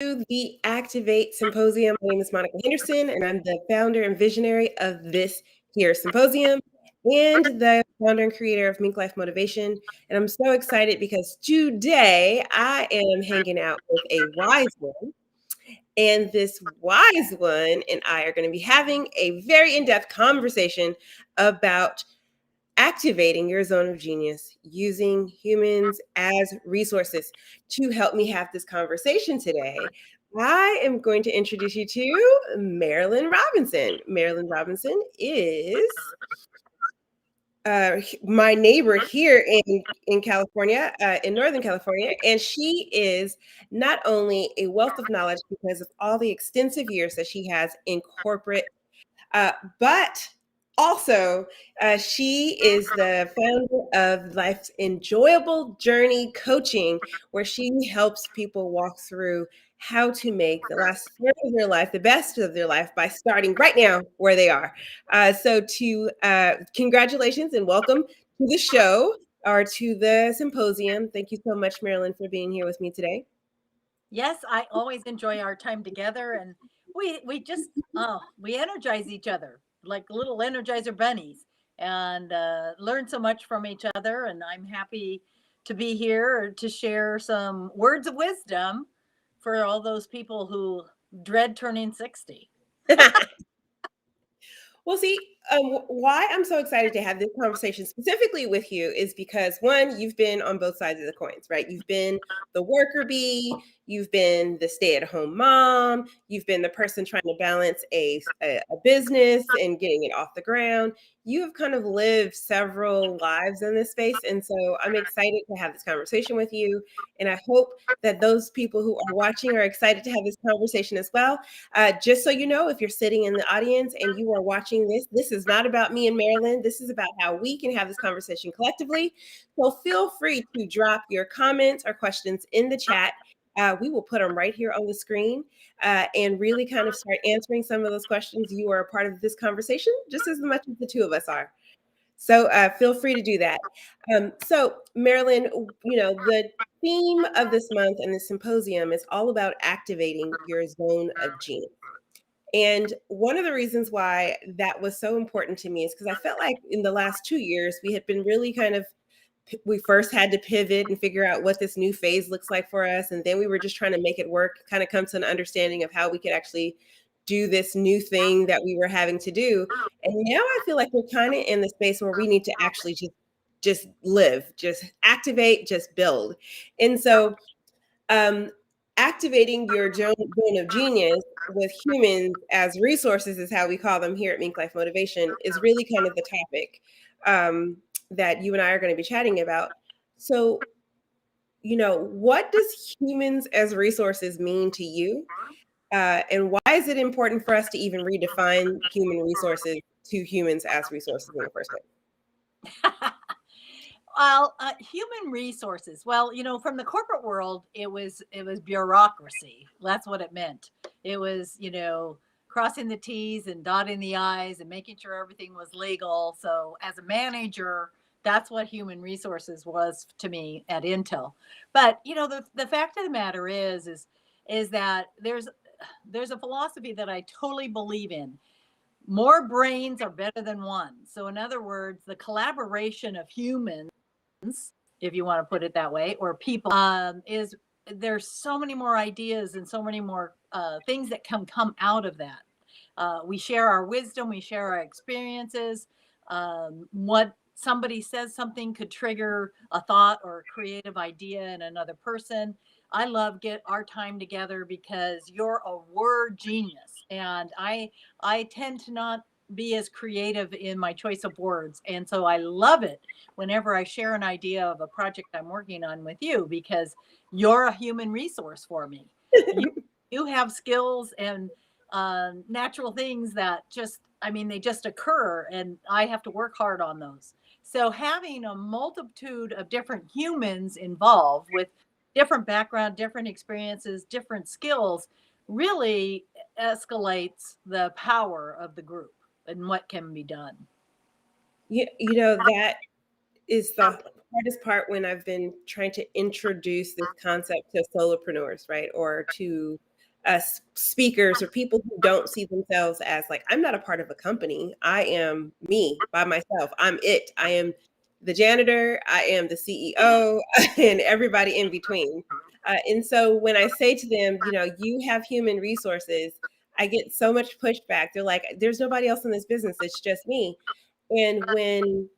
the Activate Symposium. My name is Monica Henderson, and I'm the founder and visionary of this here symposium and the founder and creator of Mink Life Motivation. And I'm so excited because today I am hanging out with a wise one. And this wise one and I are going to be having a very in depth conversation about activating your zone of genius using humans as resources. To help me have this conversation today, I am going to introduce you to Marilyn Robinson. Marilyn Robinson is my neighbor here in California, in Northern California, and she is not only a wealth of knowledge because of all the extensive years that she has in corporate but also, she is the founder of Life's Enjoyable Journey Coaching, where she helps people walk through how to make the last third of their life the best of their life by starting right now where they are. Congratulations and welcome to the show or to the symposium. Thank you so much, Marilyn, for being here with me today. Yes, I always enjoy our time together, and we just we energize each other like little energizer bunnies, and learn so much from each other. And I'm happy to be here to share some words of wisdom for all those people who dread turning 60. Well, see, why I'm so excited to have this conversation specifically with you is because one, you've been on both sides of the coins, right? You've been the worker bee, you've been the stay-at-home mom, you've been the person trying to balance a business and getting it off the ground. You have kind of lived several lives in this space, and so I'm excited to have this conversation with you. And I hope that those people who are watching are excited to have this conversation as well. Just so you know, if you're sitting in the audience and you are watching this, this is not about me and Marilyn. This is about how we can have this conversation collectively. So feel free to drop your comments or questions in the chat. We will put them right here on the screen and really kind of start answering some of those questions. You are a part of this conversation just as much as the two of us are. So feel free to do that. Marilyn, the theme of this month and the symposium is all about activating your zone of genius. And one of the reasons why that was so important to me is because I felt like in the last 2 years, we had been really we first had to pivot and figure out what this new phase looks like for us. And then we were just trying to make it work, kind of come to an understanding of how we could actually do this new thing that we were having to do. And now I feel like we're kind of in the space where we need to actually just live, just activate, just build. And so um, activating your zone of genius with humans as resources is how we call them here at Mink Life Motivation is really kind of the topic that you and I are going to be chatting about. So, what does humans as resources mean to you? And why is it important for us to even redefine human resources to humans as resources in the first place? Well, human resources. Well, from the corporate world, it was bureaucracy. That's what it meant. It was, crossing the T's and dotting the I's and making sure everything was legal. So, as a manager, that's what human resources was to me at Intel. But the fact of the matter is that there's a philosophy that I totally believe in. More brains are better than one. So, in other words, the collaboration of humans, if you want to put it that way, or people, is there's so many more ideas and so many more things that can come out of that. We share our wisdom, we share our experiences. What somebody says something could trigger a thought or a creative idea in another person. I love get our time together because you're a word genius, and I tend to not be as creative in my choice of words. And so I love it whenever I share an idea of a project I'm working on with you because you're a human resource for me. You have skills and natural things that they just occur, and I have to work hard on those. So having a multitude of different humans involved with different background, different experiences, different skills really escalates the power of the group and what can be done. That is the hardest part when I've been trying to introduce this concept to solopreneurs, right? Or to speakers or people who don't see themselves as like, I'm not a part of a company. I am me by myself. I'm it. I am the janitor. I am the CEO and everybody in between. And so when I say to them, you have human resources, I get so much pushback. They're like, there's nobody else in this business. It's just me. And when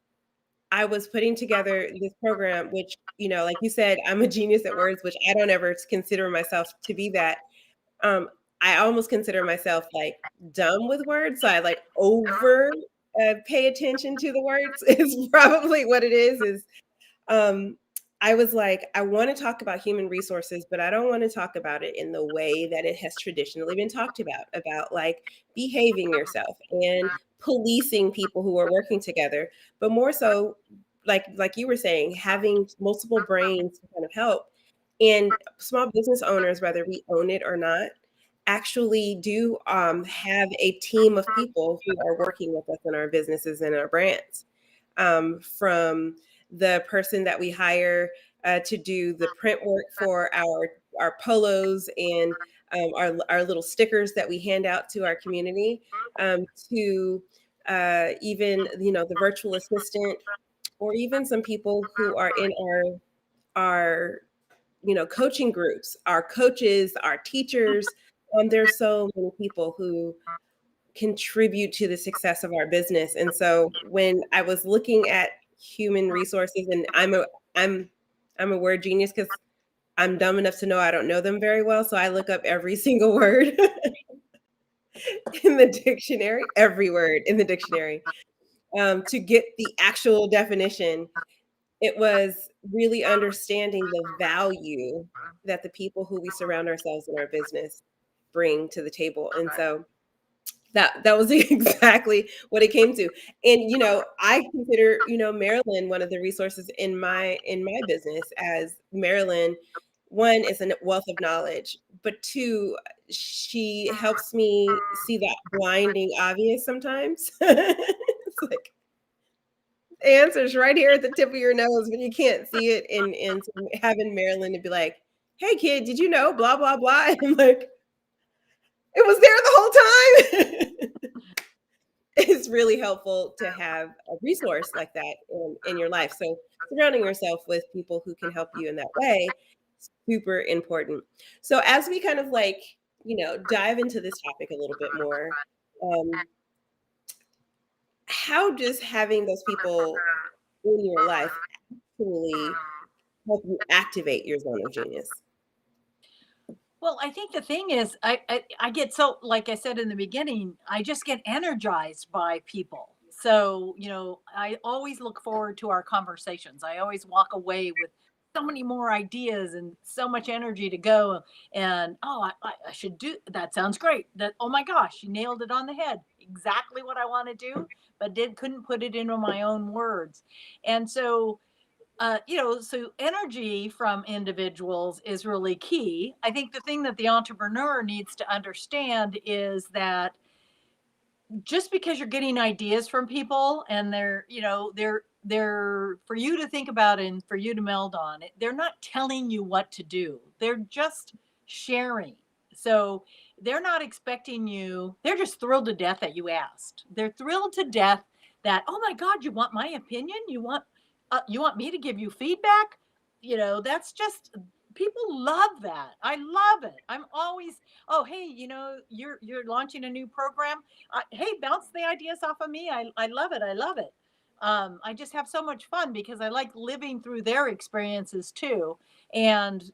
I was putting together this program, which, like you said, I'm a genius at words, which I don't ever consider myself to be that. Um, I almost consider myself like dumb with words. So I like over pay attention to the words is probably what it is um, I was like, I want to talk about human resources, but I don't want to talk about it in the way that it has traditionally been talked about like behaving yourself and policing people who are working together, but more so, like you were saying, having multiple brains to kind of help. And small business owners, whether we own it or not, actually do have a team of people who are working with us in our businesses and our brands. From the person that we hire to do the print work for our polos and our little stickers that we hand out to our community, to even the virtual assistant, or even some people who are in our coaching groups, our coaches, our teachers. There's so many people who contribute to the success of our business. And so when I was looking at human resources, and I'm a word genius because I'm dumb enough to know I don't know them very well. So I look up every single word in the dictionary, every word in the dictionary, to get the actual definition. It was really understanding the value that the people who we surround ourselves in our business bring to the table. And so that was exactly what it came to. And I consider Marilyn one of the resources in my business, as Marilyn, one, is a wealth of knowledge, but two, she helps me see that blinding obvious sometimes. It's like the answer's right here at the tip of your nose, but you can't see it. And so having Marilyn to be like, hey kid, did you know blah blah blah? And I'm like, it was there the whole time. It's really helpful to have a resource like that in your life. So surrounding yourself with people who can help you in that way, super important. So as we kind of like, dive into this topic a little bit more, um, how does having those people in your life actually help you activate your zone of genius? Well, I think the thing is, I get so, like I said in the beginning, I just get energized by people. So, I always look forward to our conversations. I always walk away with so many more ideas and so much energy to go. And, oh, I should do that. Sounds great. That, oh my gosh, you nailed it on the head. Exactly what I want to do, but couldn't put it into my own words. And so, so energy from individuals is really key. I think the thing that the entrepreneur needs to understand is that just because you're getting ideas from people and they're for you to think about and for you to meld on it, they're not telling you what to do. They're just sharing. So they're not expecting you, they're just thrilled to death that you asked. They're thrilled to death that, oh my God, you want my opinion? You want me to give you feedback? That's just, people love that. I love it. I'm always, oh, hey, you're launching a new program. Hey, bounce the ideas off of me. I love it. I love it. I just have so much fun because I like living through their experiences too, and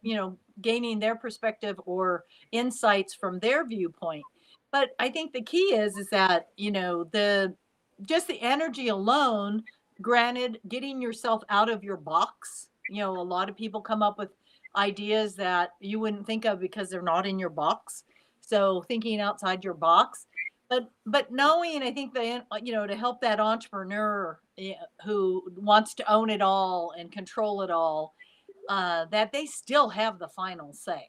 gaining their perspective or insights from their viewpoint. But I think the key is that the just the energy alone. Granted, getting yourself out of your box. A lot of people come up with ideas that you wouldn't think of because they're not in your box. So thinking outside your box, but knowing, I think that to help that entrepreneur who wants to own it all and control it all, that they still have the final say.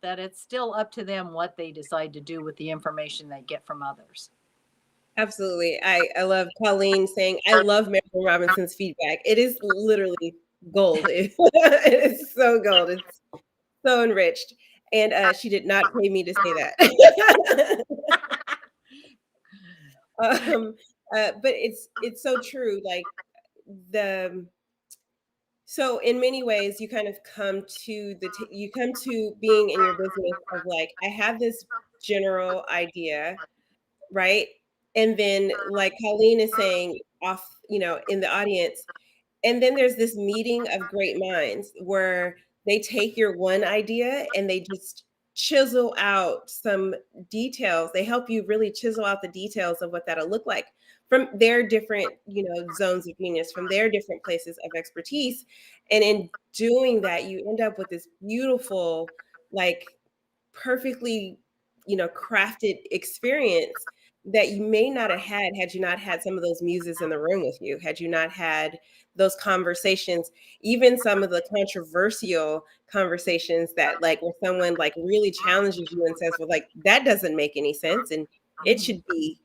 That it's still up to them what they decide to do with the information they get from others. Absolutely. I love Colleen saying, I love Marilyn Robinson's feedback. It is literally gold. It is so gold. It's so enriched. And she did not pay me to say that. um, but it's so true. Like the so in many ways, you kind of come to you come to being in your business of like, I have this general idea, right? And then, like Colleen is saying, off, in the audience, and then there's this meeting of great minds where they take your one idea and they just chisel out some details. They help you really chisel out the details of what that'll look like from their different, zones of genius, from their different places of expertise. And in doing that, you end up with this beautiful, like perfectly, crafted experience that you may not have had you not had some of those muses in the room with you, had you not had those conversations, even some of the controversial conversations that like where someone like really challenges you and says, well, like that doesn't make any sense. And it Mhm. should be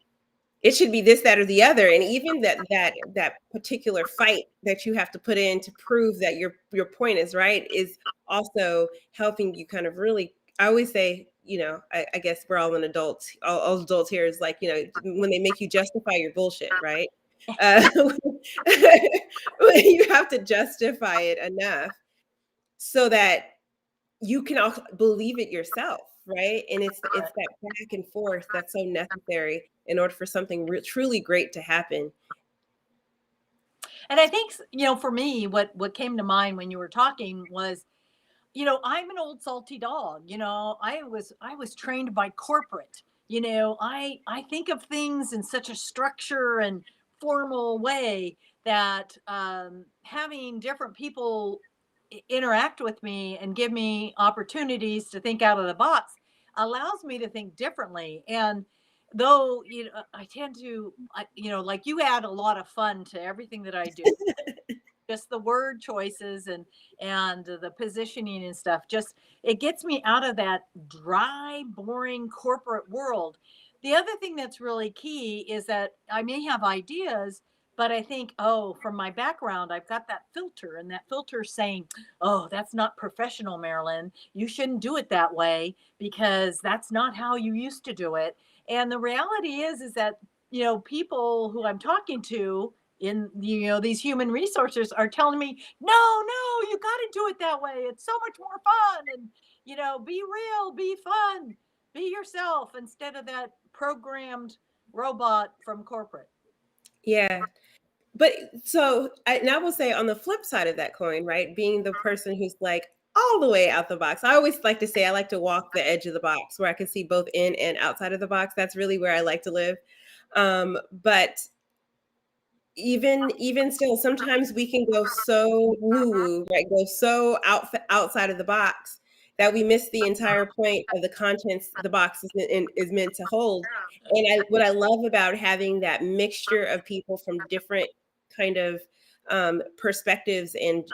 it should be this, that, or the other. And even that particular fight that you have to put in to prove that your point is right is also helping you kind of really. I always say, I guess we're all an adults, all adults here is like, when they make you justify your bullshit, right? Uh, you have to justify it enough so that you can also believe it yourself, right? And it's that back and forth that's so necessary in order for something truly great to happen. And I think, for me, what came to mind when you were talking was, I'm an old salty dog. I was trained by corporate. I think of things in such a structure and formal way that having different people interact with me and give me opportunities to think out of the box allows me to think differently. And though I tend to, like you add a lot of fun to everything that I do, just the word choices and the positioning and stuff, just it gets me out of that dry boring corporate world. The other thing that's really key is that I may have ideas, but I think, oh, from my background I've got that filter, and that filter saying, oh, that's not professional, Marilyn, you shouldn't do it that way because that's not how you used to do it. And the reality is that people who I'm talking to in these human resources are telling me, no, you got to do it that way, it's so much more fun, and be real, be fun, be yourself instead of that programmed robot from corporate. Yeah. But and I will say on the flip side of that coin, right? Being the person who's like all the way out the box. I always like to say I like to walk the edge of the box where I can see both in and outside of the box. That's really where I like to live. But even still, sometimes we can go so woo-woo, right? Go so outside of the box that we miss the entire point of the contents the box is meant to hold. And what I love about having that mixture of people from different kind of perspectives and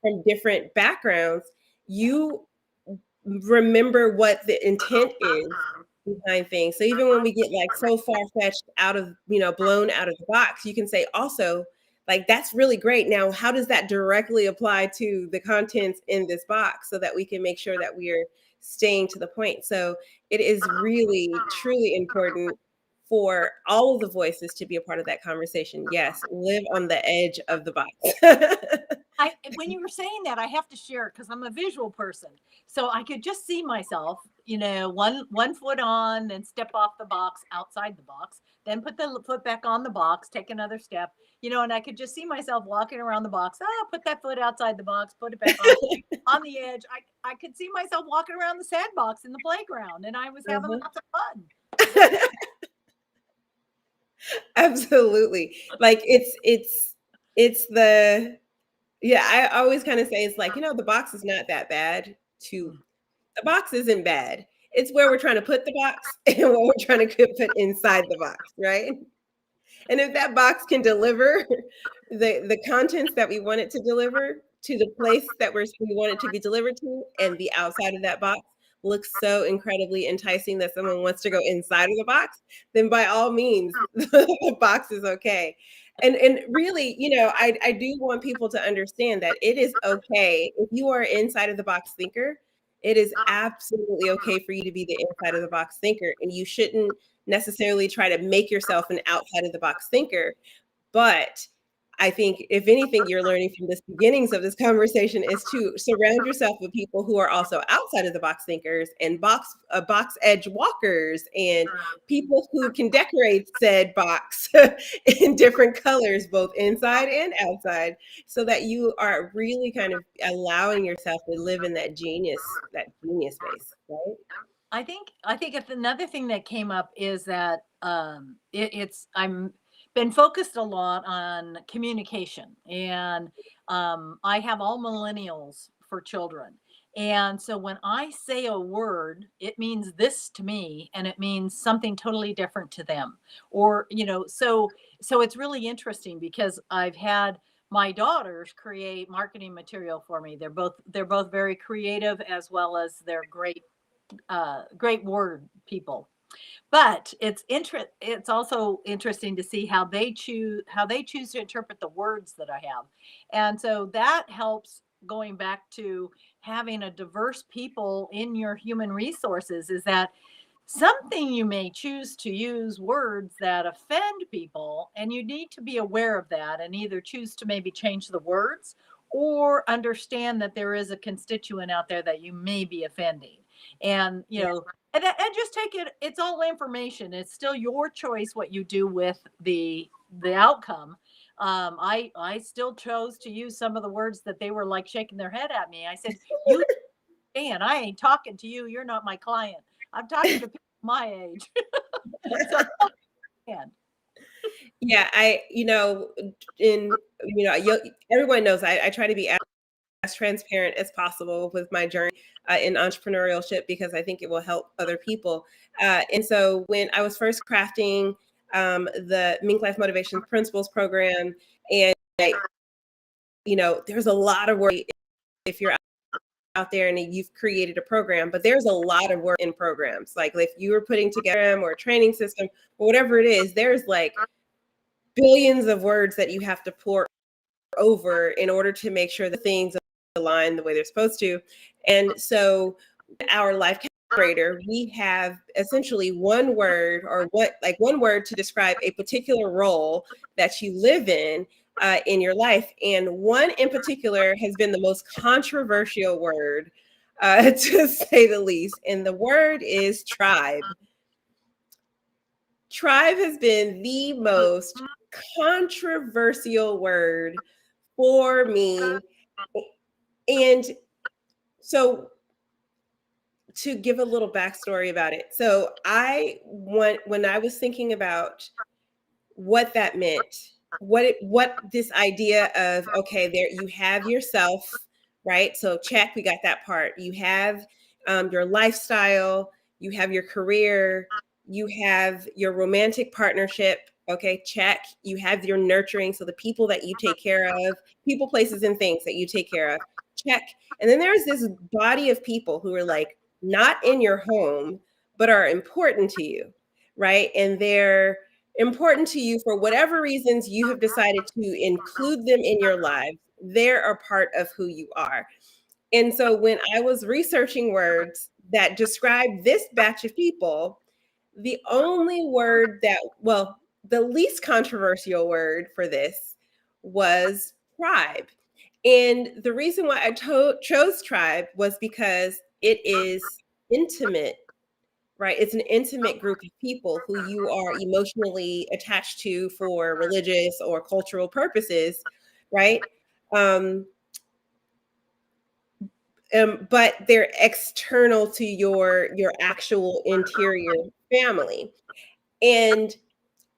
from different backgrounds, you remember what the intent is behind things. So even when we get like so far fetched out of, blown out of the box, you can say also, like, that's really great. Now, how does that directly apply to the contents in this box so that we can make sure that we're staying to the point? So it is really, truly important for all of the voices to be a part of that conversation. Yes, live on the edge of the box. When you were saying that, I have to share because I'm a visual person. So I could just see myself, one foot on, then step off the box, outside the box, then put the foot back on the box, take another step, and I could just see myself walking around the box. Put that foot outside the box, put it back on the edge. I could see myself walking around the sandbox in the playground, and I was having Mhm. lots of fun. Absolutely. Like it's the yeah, I always kind of say it's like, the box is not that bad to the box isn't bad. It's where we're trying to put the box and what we're trying to put inside the box, right? And if that box can deliver the contents that we want it to deliver to the place that we want it to be delivered to, and the outside of that box looks so incredibly enticing that someone wants to go inside of the box, then by all means, the box is okay. And really, I do want people to understand that it is okay if you are inside of the box thinker. It is absolutely okay for you to be the inside of the box thinker, and you shouldn't necessarily try to make yourself an outside of the box thinker. But I think if anything you're learning from the beginnings of this conversation is to surround yourself with people who are also outside of the box thinkers and box edge walkers and people who can decorate said box in different colors, both inside and outside, so that you are really kind of allowing yourself to live in that genius space, right? I think if another thing that came up is that it's I'm been focused a lot on communication, and I have all millennials for children. And so when I say a word, it means this to me and it means something totally different to them. Or, so it's really interesting because I've had my daughters create marketing material for me. They're both very creative, as well as they're great word people. But it's also interesting to see how they choose to interpret the words that I have. And so that helps, going back to having a diverse people in your human resources, is that something you may choose to use words that offend people, and you need to be aware of that and either choose to maybe change the words or understand that there is a constituent out there that you may be offending. And and just take it, it's all information. It's still your choice what you do with the outcome. I still chose to use some of the words that they were like shaking their head at me. I said, "You and I ain't talking to you. You're not my client. I'm talking to people my age." So, and Yeah, everyone knows I try to be as transparent as possible with my journey in entrepreneurship because I think it will help other people. And so when I was first crafting the Mink Life Motivation Principles program, and there's a lot of work if you're out there and you've created a program, but there's a lot of work in programs. Like if you were putting together or a training system or whatever it is, there's like billions of words that you have to pour over in order to make sure the things align the way they're supposed to. And so our life calculator, we have essentially one word one word to describe a particular role that you live in your life. And one in particular has been the most controversial word, to say the least. And the word is tribe. Tribe has been the most controversial word for me. And so to give a little backstory about it. So when I was thinking about what that meant, what this idea of, okay, there you have yourself, right? So check, we got that part. You have your lifestyle, you have your career, you have your romantic partnership. Okay, check. You have your nurturing, so the people that you take care of, people, places, and things that you take care of. Check. And then there's this body of people who are like not in your home, but are important to you, right? And they're important to you for whatever reasons you have decided to include them in your lives. They're a part of who you are. And so when I was researching words that describe this batch of people, the only word the least controversial word for this was tribe. And the reason why I chose tribe was because it is intimate, right? It's an intimate group of people who you are emotionally attached to for religious or cultural purposes, right? Um, but they're external to your actual interior family. And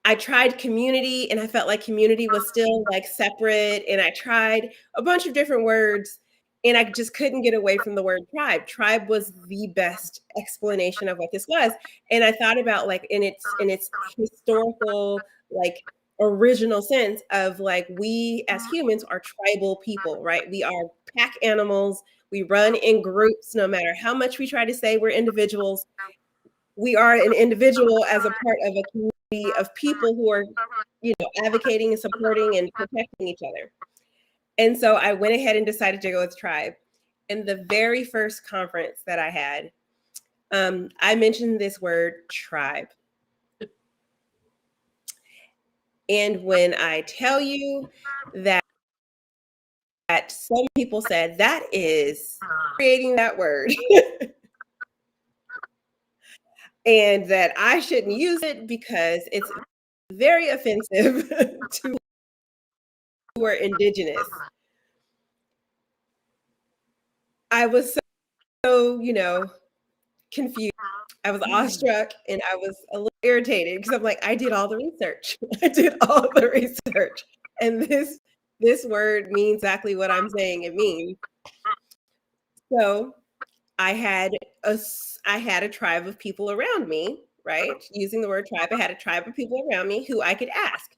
I tried community and I felt like community was still like separate. And I tried a bunch of different words and I just couldn't get away from the word tribe. Tribe was the best explanation of what this was. And I thought about like in its historical, like original sense of like we as humans are tribal people, right? We are pack animals. We run in groups no matter how much we try to say we're individuals. We are an individual as a part of a community of people who are, advocating and supporting and protecting each other. And so I went ahead and decided to go with tribe. in the very first conference that I had, I mentioned this word tribe. And when I tell you that some people said that is creating that word and that I shouldn't use it because it's very offensive to who are indigenous. I was so confused. I was awestruck and I was a little irritated because I'm like, I did all the research. I did all the research. And this word means exactly what I'm saying it means. So I had a tribe of people around me, right? Using the word tribe, I had a tribe of people around me who I could ask.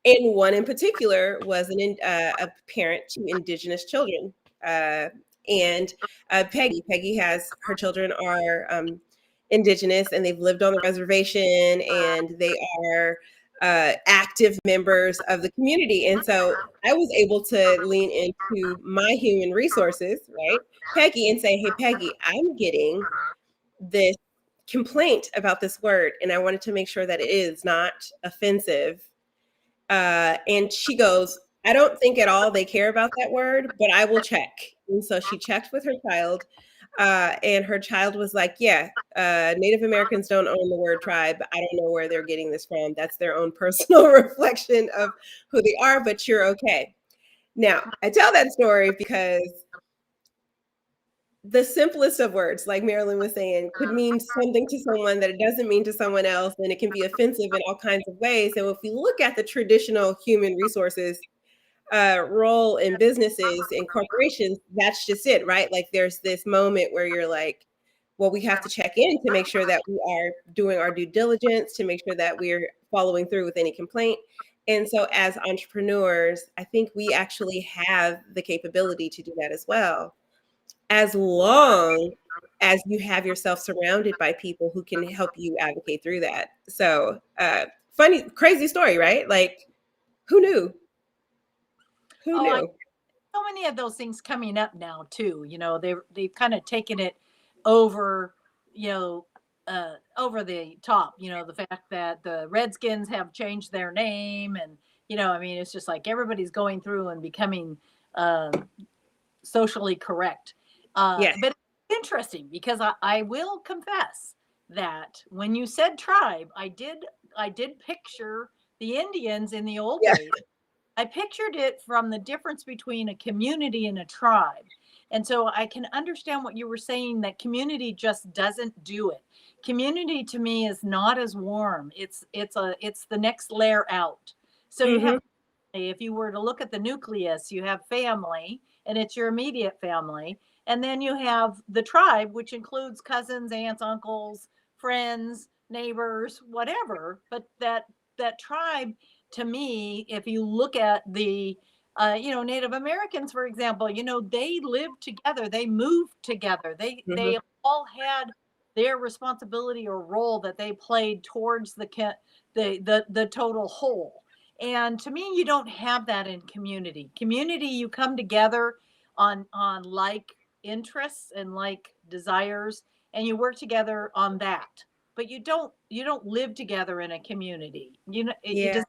And one in particular was a parent to indigenous children. And Peggy. Peggy has her children are indigenous and they've lived on the reservation and they are active members of the community. And so I was able to lean into my human resources, right, Peggy, and say, hey, Peggy, I'm getting this complaint about this word and I wanted to make sure that it is not offensive. And she goes, I don't think at all they care about that word, but I will check. And so she checked with her child, and her child was like, yeah, Native Americans don't own the word tribe. I don't know where they're getting this from. That's their own personal reflection of who they are, but you're okay. Now, I tell that story because the simplest of words, like Marilyn was saying, could mean something to someone that it doesn't mean to someone else, and it can be offensive in all kinds of ways. And if we look at the traditional human resources role in businesses and corporations, that's just it, right? Like there's this moment where you're like, well, we have to check in to make sure that we are doing our due diligence, to make sure that we're following through with any complaint. And so as entrepreneurs, I think we actually have the capability to do that as well, as long as you have yourself surrounded by people who can help you advocate through that. So funny, crazy story, right? Like, who knew? Who Oh, knew? so many of those things coming up now too. They've kind of taken it over, over the top. The fact that the Redskins have changed their name, and I mean, it's just like everybody's going through and becoming socially correct. Yes. But it's interesting because I will confess that when you said tribe, I did picture the Indians in the old Yeah. days. I pictured it from the difference between a community and a tribe. And so I can understand what you were saying, that community just doesn't do it. Community to me is not as warm. It's the next layer out. So you have, Mm-hmm. if you were to look at the nucleus, you have family and it's your immediate family. And then you have the tribe, which includes cousins, aunts, uncles, friends, neighbors, whatever. But that tribe, to me, if you look at the Native Americans, for example, they lived together, they moved together, Mm-hmm. they all had their responsibility or role that they played towards the total whole. And to me, you don't have that in community. Community, you come together on like interests and like desires, and you work together on that. But you don't live together in a community. It Yeah. just.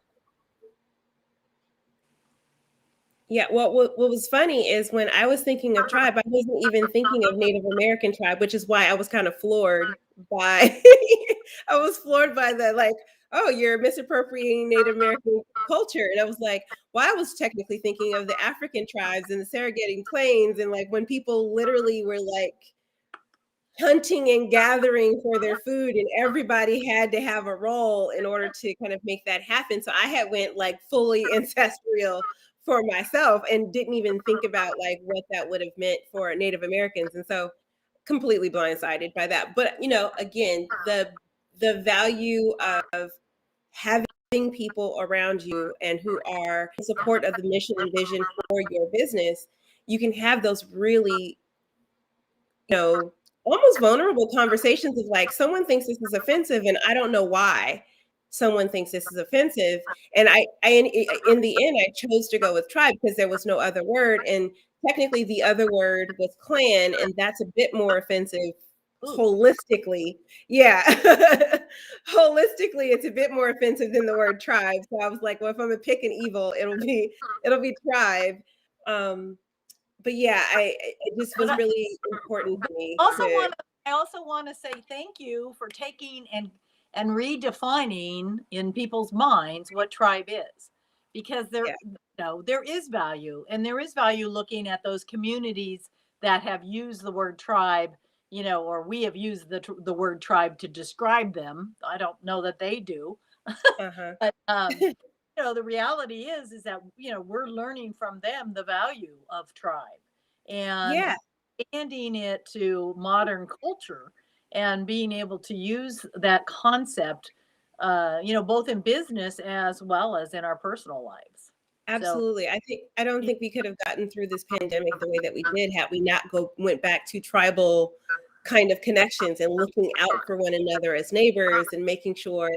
Yeah. What was funny is when I was thinking of tribe, I wasn't even thinking of Native American tribe, which is why I was kind of floored by I was floored by the like, oh, you're misappropriating Native American culture. And I was like, well, I was technically thinking of the African tribes in the Serengeti Plains and like when people literally were like hunting and gathering for their food and everybody had to have a role in order to kind of make that happen. So I had went like fully ancestral for myself and didn't even think about like what that would have meant for Native Americans. And so completely blindsided by that. But again, the value of having people around you and who are in support of the mission and vision for your business, you can have those really almost vulnerable conversations of like, someone thinks this is offensive and I don't know why someone thinks this is offensive. And I in the end, I chose to go with tribe because there was no other word. And technically the other word was clan, and that's a bit more offensive Ooh, holistically. Yeah. Holistically, it's a bit more offensive than the word tribe. So I was like, well, if I'm gonna pick an evil, it'll be tribe. Um, but yeah, it just but was really important but to me also to, want to I also want to say thank you for taking and redefining in people's minds what tribe is, because yeah. there is value, and there is value looking at those communities that have used the word tribe, or we have used the word tribe to describe them. I don't know that they do, Uh-huh. but the reality is that we're learning from them the value of tribe, and Yeah, expanding it to modern culture, and being able to use that concept, both in business as well as in our personal lives. So absolutely. I don't think we could have gotten through this pandemic the way that we did had we not went back to tribal kind of connections and looking out for one another as neighbors and making sure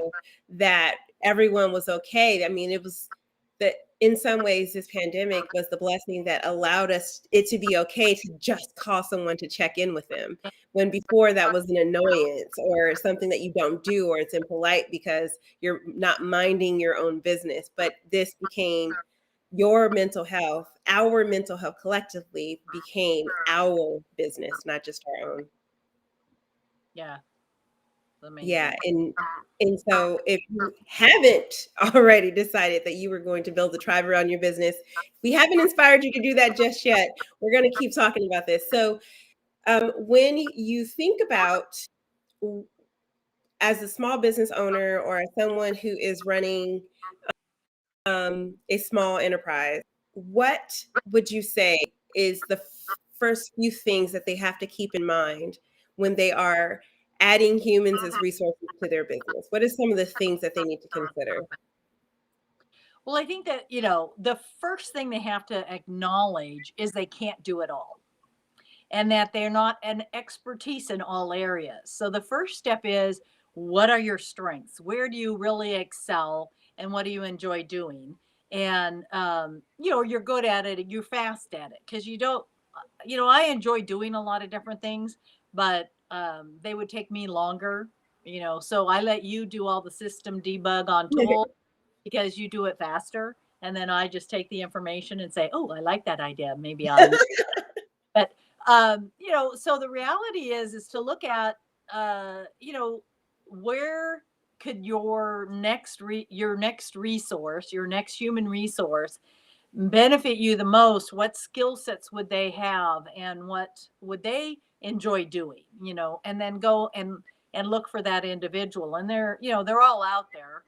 that everyone was okay. I mean, it was that in some ways this pandemic was the blessing that allowed us it to be okay to just call someone to check in with them. When before that was an annoyance or something that you don't do or it's impolite because you're not minding your own business. But this became your mental health, our mental health collectively became our business, not just our own. yeah, amazing. Yeah, and so if you haven't already decided that you were going to build a tribe around your business, we haven't inspired you to do that just yet. We're going to keep talking about this. So, when you think about as a small business owner or as someone who is running a small enterprise, what would you say is the first few things that they have to keep in mind when they are adding humans as resources to their business? What are some of the things that they need to consider? Well, I think that the first thing they have to acknowledge is they can't do it all, and that they're not an expertise in all areas. So the first step is, what are your strengths? Where do you really excel, and what do you enjoy doing? And you're good at it, and you're fast at it, because you don't. I enjoy doing a lot of different things, but they would take me longer. So I let you do all the system debug on tools because you do it faster, and then I just take the information and say, "Oh, I like that idea. Maybe I'll use." But so the reality is to look at, where could your next resource, your next human resource, benefit you the most? What skill sets would they have, and what would they enjoy doing? And then go and look for that individual, and they're all out there.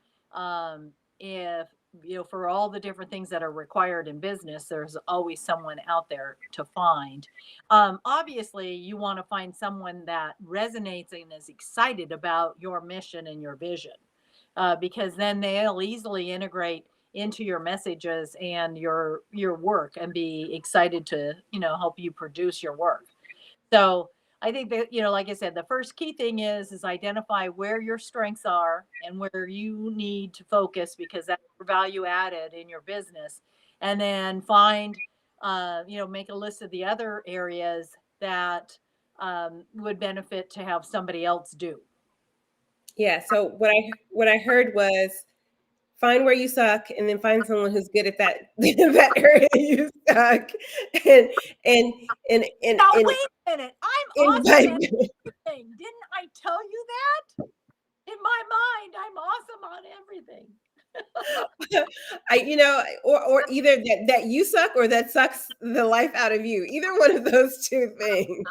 If for all the different things that are required in business, there's always someone out there to find. Obviously, you want to find someone that resonates and is excited about your mission and your vision, because then they'll easily integrate into your messages and your work, and be excited to help you produce your work. So I think that, like I said, the first key thing is identify where your strengths are and where you need to focus, because that's your value added in your business. And then make a list of the other areas that would benefit to have somebody else do. Yeah. So what I heard was find where you suck, and then find someone who's good at that that area you suck, and and and and Now, and wait a minute. I'm awesome invite. at everything. Didn't I tell you that? In my mind, I'm awesome on everything. Or either that you suck or that sucks the life out of you. Either one of those two things.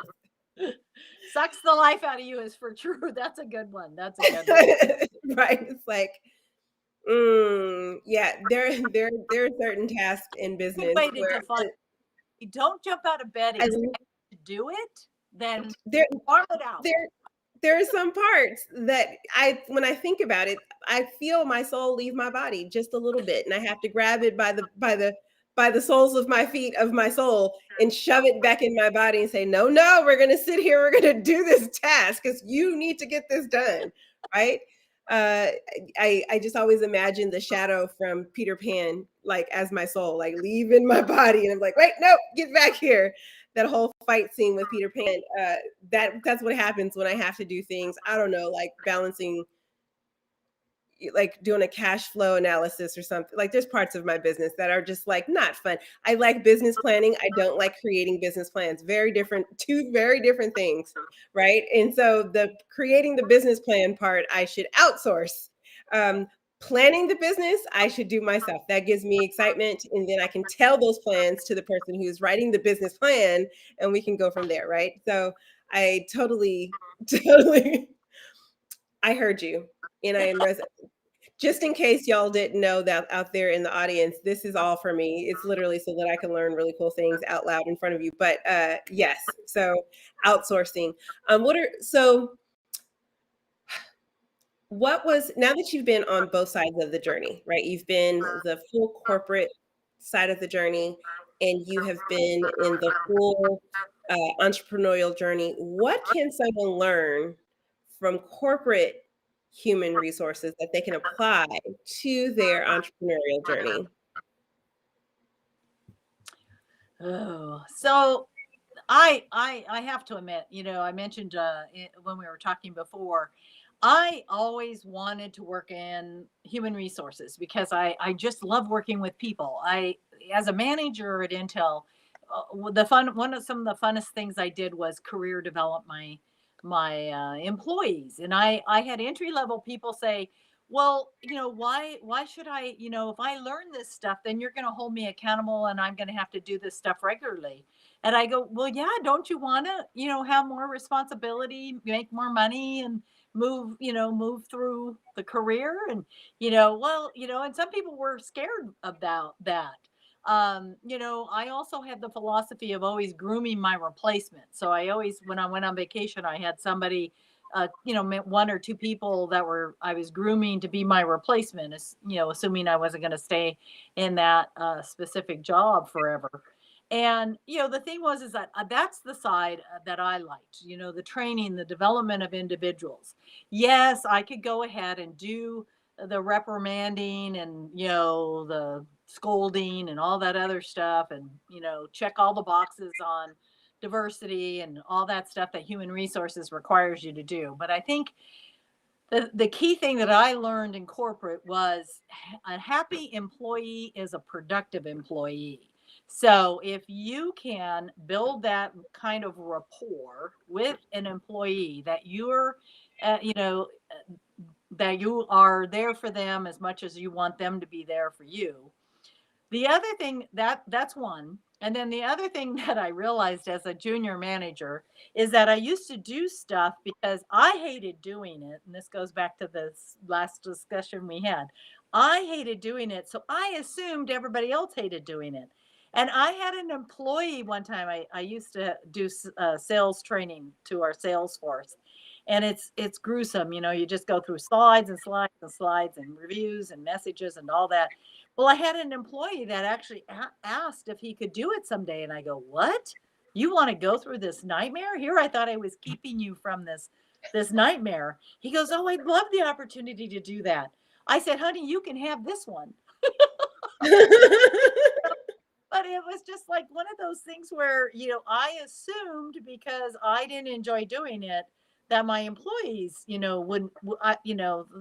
Sucks the life out of you is for true. That's a good one. That's a good one. Right? It's like, yeah, there are certain tasks in Good business way to where define. You don't jump out of bed I, expecting to do it, then there farm it out. there there are some parts that when I think about it, I feel my soul leave my body just a little bit, and I have to grab it by the soles of my feet of my soul and shove it back in my body and say, no, no, we're gonna sit here, we're gonna do this task because you need to get this done. Right. uh, I just always imagine the shadow from Peter Pan, like as my soul, like leaving my body, and I'm like, wait, no, get back here. That whole fight scene with Peter Pan, that's what happens when I have to do things. I don't know, like balancing, like doing a cash flow analysis or something. Like there's parts of my business that are just like not fun. I like business planning. I don't like creating business plans. Very different, two very different things, right? And so the creating the business plan part, I should outsource. Um, Planning the business, I should do myself. That gives me excitement, and then I can tell those plans to the person who's writing the business plan, and we can go from there, right? So I totally, totally, I heard you, and I am just in case y'all didn't know that out there in the audience, this is all for me. It's literally so that I can learn really cool things out loud in front of you. But yes, so outsourcing. What was, now that you've been on both sides of the journey, right? You've been the full corporate side of the journey, and you have been in the full entrepreneurial journey. What can someone learn from corporate human resources that they can apply to their entrepreneurial journey? Oh, so I have to admit, I mentioned when we were talking before, I always wanted to work in human resources because I just love working with people. I As a manager at Intel, the fun one of some of the funnest things I did was career develop my employees, and I had entry level people say, well, why should I, if I learn this stuff, then you're going to hold me accountable and I'm going to have to do this stuff regularly. And I go, well, yeah, don't you want to, have more responsibility, make more money, and move through the career? And, and some people were scared about that. I also had the philosophy of always grooming my replacement. So I always, when I went on vacation, I had somebody, one or two people that I was grooming to be my replacement, assuming I wasn't going to stay in that specific job forever. And the thing was is that that's the side that I liked, the training, the development of individuals. Yes, I could go ahead and do the reprimanding and the scolding and all that other stuff, and check all the boxes on diversity and all that stuff that human resources requires you to do. But I think the key thing that I learned in corporate was a happy employee is a productive employee. So if you can build that kind of rapport with an employee that uh, you know, that you are there for them as much as you want them to be there for you. The other thing that's one. And then the other thing that I realized as a junior manager is that I used to do stuff because I hated doing it. And this goes back to this last discussion we had. I hated doing it. So I assumed everybody else hated doing it. And I had an employee one time, I used to do sales training to our sales force. And it's gruesome. You just go through slides and slides and slides and reviews and messages and all that. Well, I had an employee that actually asked if he could do it someday. And I go, what? You want to go through this nightmare? Here, I thought I was keeping you from this nightmare. He goes, oh, I'd love the opportunity to do that. I said, honey, you can have this one. But it was just like one of those things where, I assumed because I didn't enjoy doing it that my employees, wouldn't, that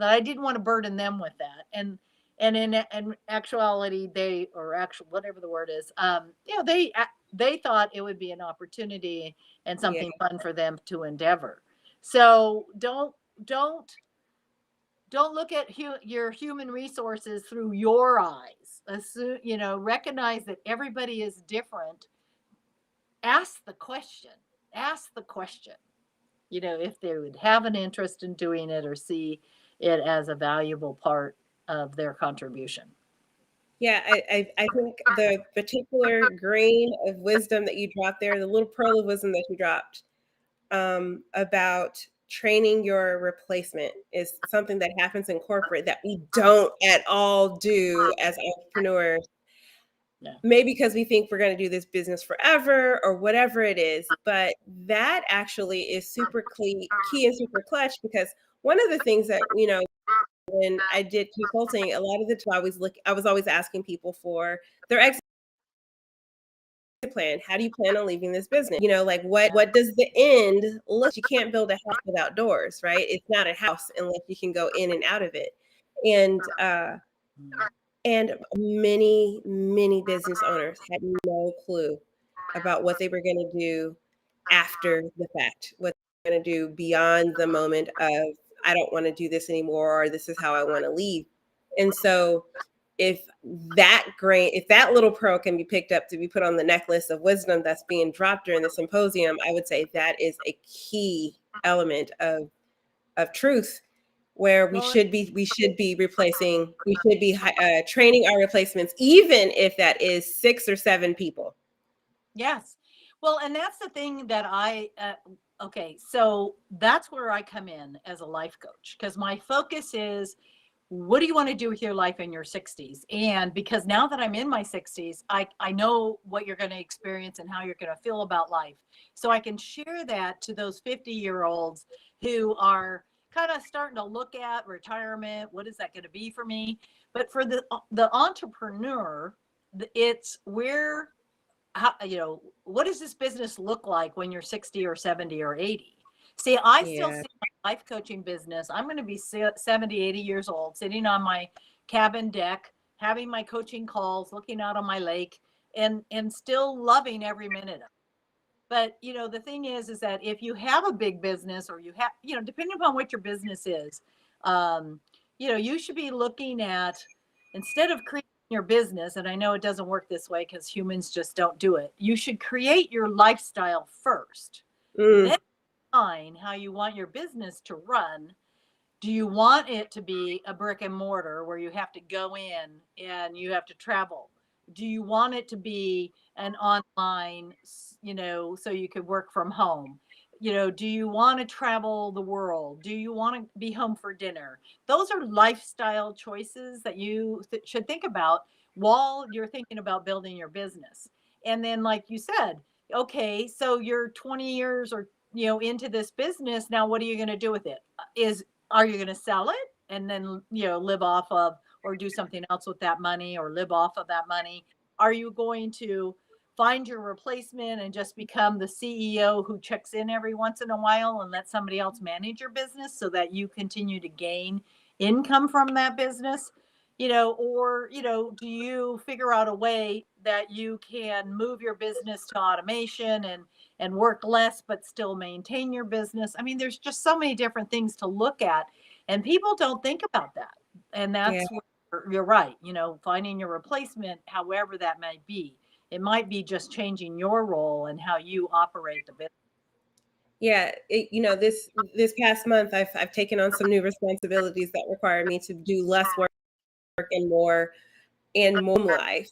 I didn't want to burden them with that. And in actuality, whatever the word is, they thought it would be an opportunity and Yeah. something fun for them to endeavor. So don't look at your human resources through your eyes. Assume, recognize that everybody is different. Ask the question. Ask the question. If they would have an interest in doing it or see it as a valuable part of their contribution. Yeah, I think the particular grain of wisdom that you dropped there, the little pearl of wisdom that you dropped, about training your replacement is something that happens in corporate that we don't at all do as entrepreneurs. Yeah. Maybe because we think we're going to do this business forever or whatever it is. But that actually is super key and super clutch, because one of the things that, when I did consulting, a lot of the time I was always asking people for their exit plan. How do you plan on leaving this business? You know, like Yeah. what does the end look? You can't build a house without doors, right? It's not a house unless you can go in and out of it. And Mm. and many business owners had no clue about what they were going to do after the fact, what they're going to do beyond the moment of, I don't want to do this anymore, or this is how I want to leave. And so, if that little pearl can be picked up to be put on the necklace of wisdom that's being dropped during the symposium, I would say that is a key element of truth, where Well, we should be training our replacements, even if that is 6 or 7 people. yes. Well, and that's the thing that okay, so that's where I come in as a life coach because my focus is what do you want to do with your life in your 60s? And because now that I'm in my 60s, I know what you're going to experience and how you're going to feel about life. So I can share that to those 50-year-olds who are kind of starting to look at retirement. What is that going to be for me? But for the entrepreneur, it's where how, what does this business look like when you're 60 or 70 or 80? See, I still Yeah. see my life coaching business. I'm going to be 70, 80 years old, sitting on my cabin deck, having my coaching calls, looking out on my lake, and still loving every minute of it. But the thing is that if you have a big business or you have, depending upon what your business is, um, you should be looking at instead of creating your business, and I know it doesn't work this way because humans just don't do it. You should create your lifestyle first, Mm, then define how you want your business to run. Do you want it to be a brick and mortar where you have to go in and you have to travel? Do you want it to be an online, so you could work from home? Do you want to travel the world? Do you want to be home for dinner? Those are lifestyle choices that you should think about while you're thinking about building your business. And then, like you said, okay, so you're 20 years or into this business. Now, what are you going to do with it? Is Are you going to sell it and then live off of or do something else with that money or live off of that money? Are you going to find your replacement and just become the CEO who checks in every once in a while and let somebody else manage your business so that you continue to gain income from that business? Or do you figure out a way that you can move your business to automation and work less but still maintain your business? I mean, there's just so many different things to look at, and people don't think about that. And yeah. that's where you're right, finding your replacement, however that might be. It might be just changing your role and how you operate the business. Yeah, this past month, I've taken on some new responsibilities that require me to do less work and more life.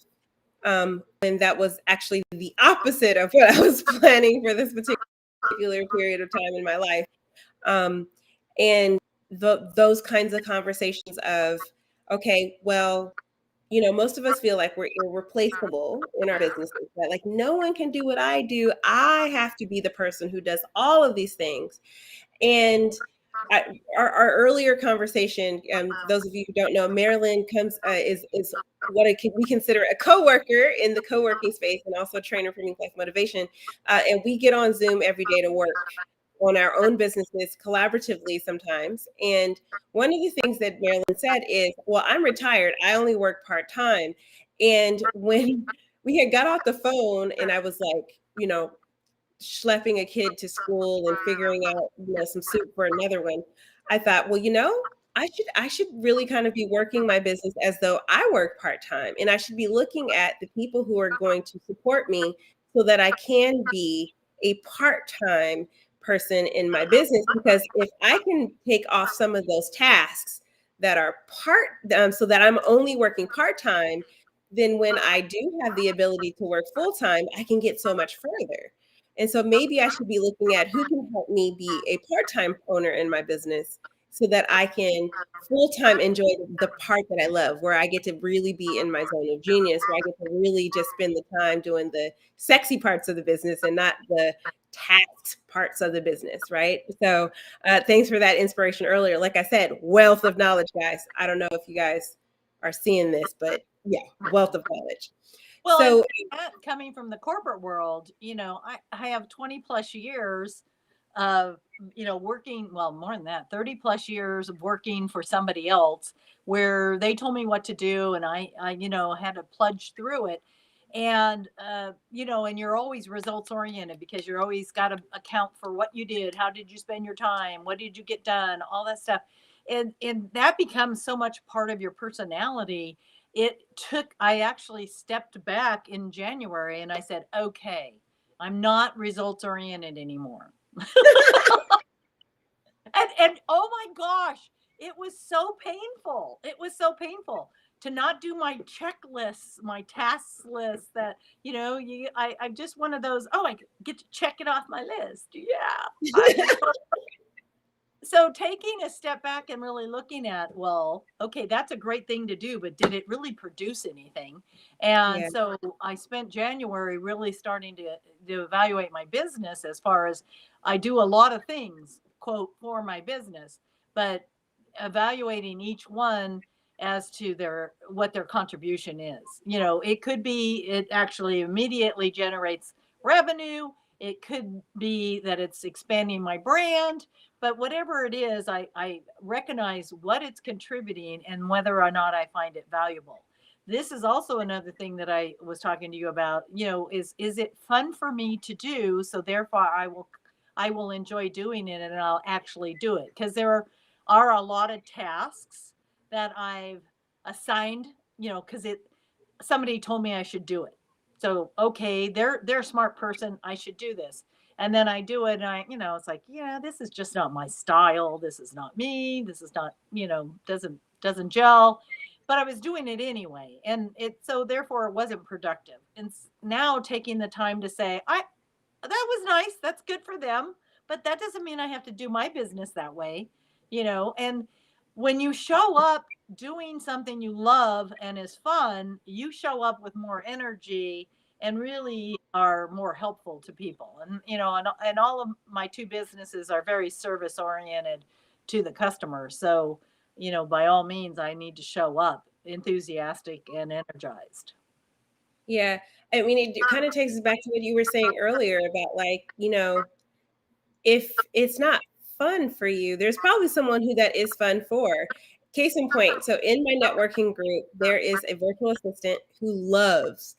And that was actually the opposite of what I was planning for this particular period of time in my life. Um, and those kinds of conversations of, okay, well, most of us feel like we're irreplaceable in our businesses, that like no one can do what I do. I have to be the person who does all of these things. And our earlier conversation, those of you who don't know, Marilyn is what we consider a coworker in the co-working space and also a trainer for Meaningful Life Motivation. And we get on Zoom every day to work on our own businesses collaboratively sometimes. And one of the things that Marilyn said is, well, I'm retired. I only work part-time. And when we had got off the phone and I was like, schlepping a kid to school and figuring out, some soup for another one, I thought, well, I should really kind of be working my business as though I work part-time. And I should be looking at the people who are going to support me so that I can be a part-time person in my business. Because if I can take off some of those tasks that are so that I'm only working part-time, then when I do have the ability to work full-time, I can get so much further. And so maybe I should be looking at who can help me be a part-time owner in my business so that I can full-time enjoy the part that I love, where I get to really be in my zone of genius, where I get to really just spend the time doing the sexy parts of the business and not the task parts of the business, right? So thanks for that inspiration earlier. Like I said, wealth of knowledge, guys. I don't know if you guys are seeing this, but yeah, wealth of knowledge. Well, and So coming from the corporate world, I have 20 plus years of, working, well, more than that, 30 plus years of working for somebody else where they told me what to do and I had to plunge through it. And, and you're always results oriented because you're always got to account for what you did. How did you spend your time? What did you get done? All that stuff. And that becomes so much part of your personality. I actually stepped back in January and I said, okay, I'm not results oriented anymore. And oh my gosh, it was so painful. It was so painful to not do my checklists, my tasks list that, I'm just one of those, oh, I get to check it off my list. Yeah. So taking a step back and really looking at, well, okay, that's a great thing to do, but did it really produce anything? And yeah, so I spent January really starting to evaluate my business as far as I do a lot of things, quote, for my business, but evaluating each one as to what their contribution is. It could be it actually immediately generates revenue. It could be that it's expanding my brand, but whatever it is, I recognize what it's contributing and whether or not I find it valuable. This is also another thing that I was talking to you about, is it fun for me to do? So therefore I will enjoy doing it and I'll actually do it. Because there are a lot of tasks that I've assigned, because somebody told me I should do it. So okay, they're a smart person. I should do this. And then I do it and it's like, yeah, this is just not my style. This is not me. This is not, doesn't gel. But I was doing it anyway. And so therefore it wasn't productive. And now taking the time to say, that was nice. That's good for them. But that doesn't mean I have to do my business that way, and when you show up doing something you love and is fun, you show up with more energy and really are more helpful to people. And all of my two businesses are very service oriented to the customer. So, by all means, I need to show up enthusiastic and energized. yeah. I mean, it kind of takes us back to what you were saying earlier about like, if it's not fun for you, there's probably someone who that is fun for. Case in point, so in my networking group, there is a virtual assistant who loves,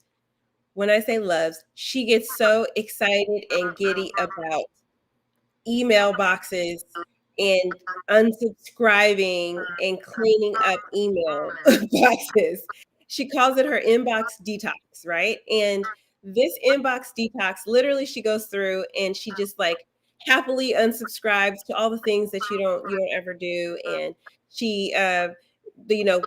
when I say loves, she gets so excited and giddy about email boxes and unsubscribing and cleaning up email boxes. She calls it her inbox detox, right? And this inbox detox, literally she goes through and she just like happily unsubscribes to all the things that you don't ever do. And she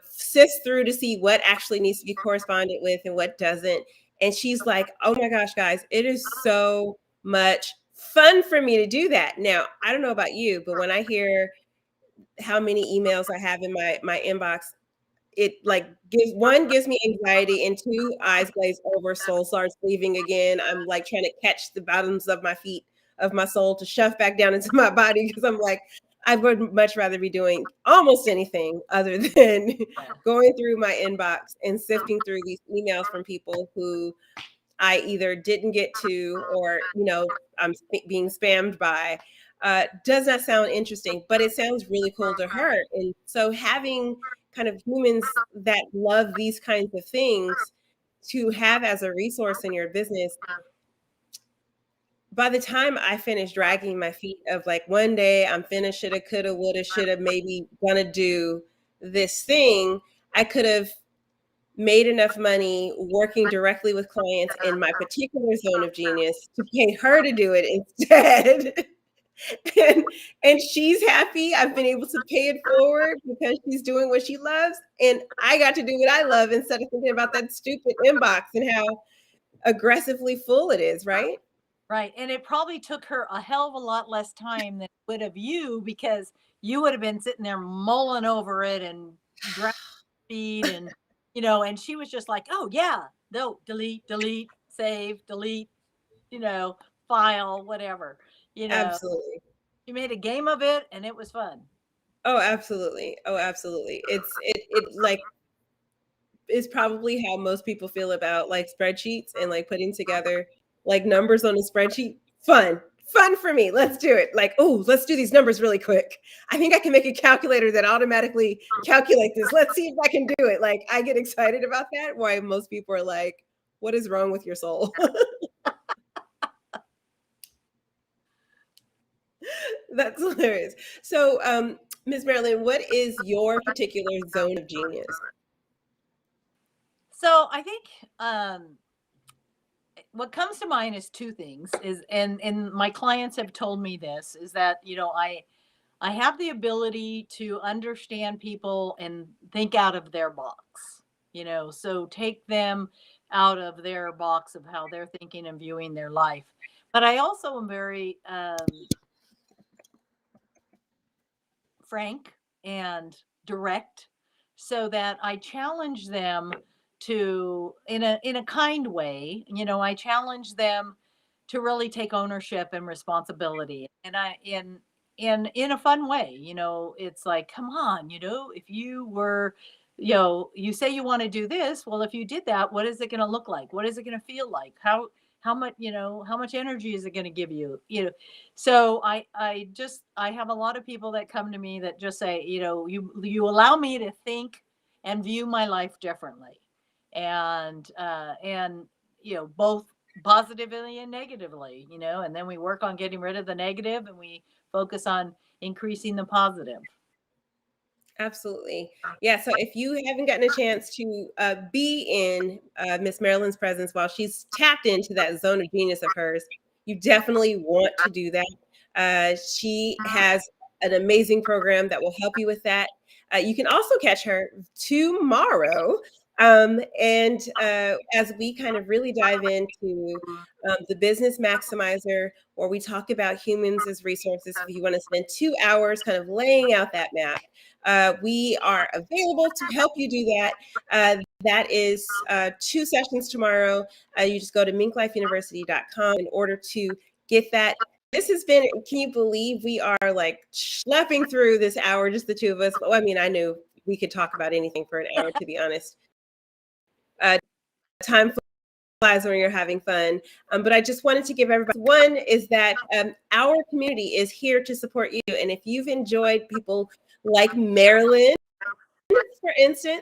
sifts through to see what actually needs to be corresponded with and what doesn't. And she's like, oh my gosh, guys, it is so much fun for me to do that. Now, I don't know about you, but when I hear how many emails I have in my inbox, it like gives me anxiety, and two, eyes glaze over, soul starts leaving again. I'm like trying to catch the bottoms of my feet of my soul to shove back down into my body because I'm like, I would much rather be doing almost anything other than going through my inbox and sifting through these emails from people who I either didn't get to or, I'm being spammed by. Does not sound interesting, but it sounds really cool to her. And so having kind of humans that love these kinds of things to have as a resource in your business, by the time I finish dragging my feet of like one day I'm finished, shoulda, coulda, woulda, shoulda, maybe gonna do this thing, I could have made enough money working directly with clients in my particular zone of genius to pay her to do it instead. and and she's happy. I've been able to pay it forward because she's doing what she loves. And I got to do what I love instead of thinking about that stupid inbox and how aggressively full it is, right? Right. And it probably took her a hell of a lot less time than it would have you because you would have been sitting there mulling over it and dragging feet and she was just like, oh yeah, no, delete, delete, save, delete, you know. file, whatever. You know, Absolutely. you made a game of it and it was fun. Oh, absolutely. Oh, absolutely. It like is probably how most people feel about like spreadsheets and like putting together like numbers on a spreadsheet. Fun. Fun for me. Let's do it. Like, oh, let's do these numbers really quick. I think I can make a calculator that automatically calculate this. Let's see if I can do it. Like, I get excited about that. Why most people are like, what is wrong with your soul? That's hilarious. So, Ms. Marilyn, what is your particular zone of genius? So I think what comes to mind is two things is and my clients have told me this is that I have the ability to understand people and think out of their box, so take them out of their box of how they're thinking and viewing their life. But I also am very frank and direct so that I challenge them to in a kind way, I challenge them to really take ownership and responsibility. And I in a fun way, it's like, come on, if you were, you say you want to do this, well, if you did that, what is it going to look like? What is it going to feel like? How much, how much energy is it going to give you? So I have a lot of people that come to me that just say, you allow me to think and view my life differently. And both positively and negatively, and then we work on getting rid of the negative and we focus on increasing the positive. Absolutely. Yeah. So if you haven't gotten a chance to be in Miss Marilyn's presence while she's tapped into that zone of genius of hers, you definitely want to do that. She has an amazing program that will help you with that. You can also catch her tomorrow. And as we kind of really dive into the business maximizer, where we talk about humans as resources, if you want to spend 2 hours kind of laying out that map, we are available to help you do that. That is 2 sessions tomorrow. You just go to minklifeuniversity.com in order to get that. This has been, can you believe we are like schlepping through this hour, just the two of us? But I mean, I knew we could talk about anything for an hour, to be honest. Time flies when you're having fun. But I just wanted to give everybody one is that our community is here to support you. And if you've enjoyed people like Marilyn, for instance,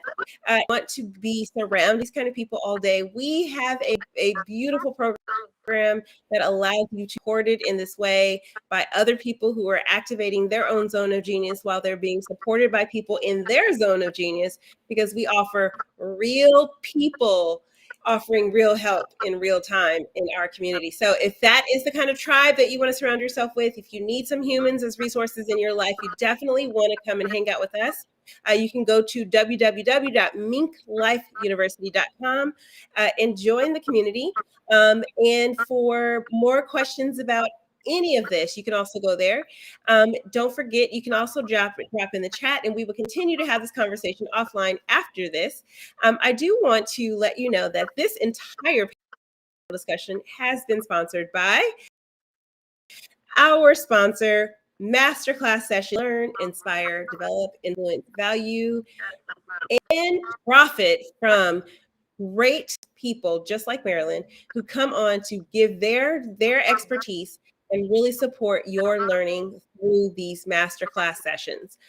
want to be surrounding these kind of people all day, we have a beautiful program that allows you to support it in this way by other people who are activating their own zone of genius while they're being supported by people in their zone of genius, because we offer real people offering real help in real time in our community. So if that is the kind of tribe that you want to surround yourself with, if you need some humans as resources in your life, you definitely want to come and hang out with us. You can go to www.minklifeuniversity.com and join the community. And for more questions about any of this, you can also go there. Don't forget, you can also drop in the chat, and we will continue to have this conversation offline after this. I do want to let you know that this entire discussion has been sponsored by our sponsor, Masterclass Session. Learn, inspire, develop, influence, value, and profit from great people just like Marilyn who come on to give their expertise and really support your learning through these masterclass sessions.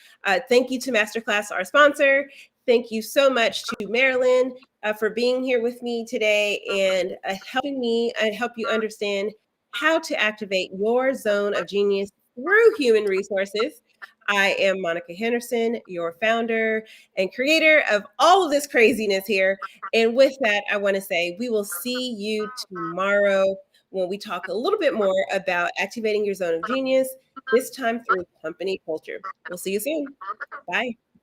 Thank you to Masterclass, our sponsor. Thank you so much to Marilyn for being here with me today and helping me help you understand how to activate your zone of genius through human resources. I am Monica Henderson, your founder and creator of all of this craziness here. And with that, I want to say we will see you tomorrow when we talk a little bit more about activating your zone of genius, this time through company culture. We'll see you soon. Bye.